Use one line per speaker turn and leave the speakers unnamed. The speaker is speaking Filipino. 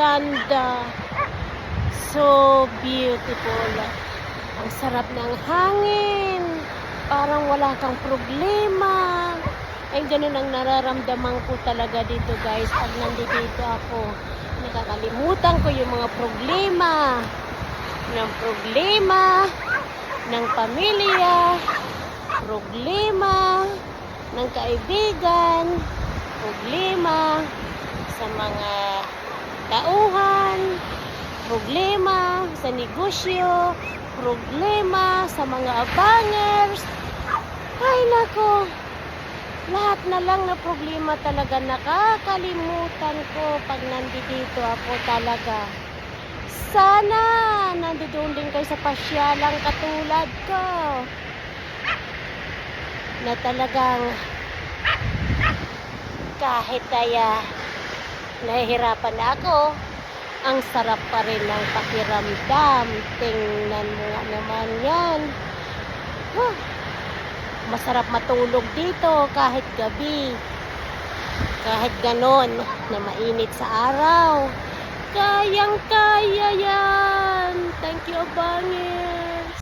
ganda. So beautiful. Ang sarap ng hangin. Parang wala kang problema. Ay, ganun ang nararamdaman ko talaga dito, guys. Pag nandito ako, nakakalimutan ko yung mga problema ng pamilya, problema ng kaibigan, problema sa mga tauhan, problema sa negosyo, problema sa mga abangers. Ay nako, lahat na lang na problema talaga nakakalimutan ko pag nandito ako talaga. Sana nandoon din kayo sa pasyalang katulad ko na talagang kahit kaya nahihirapan na ako, ang sarap pa rin ng pakiramdam. Tingnan mo nga naman yan. Masarap matulog dito kahit gabi. Kahit ganon na mainit sa araw. Kayang-kaya yan. Thank you, Abangin.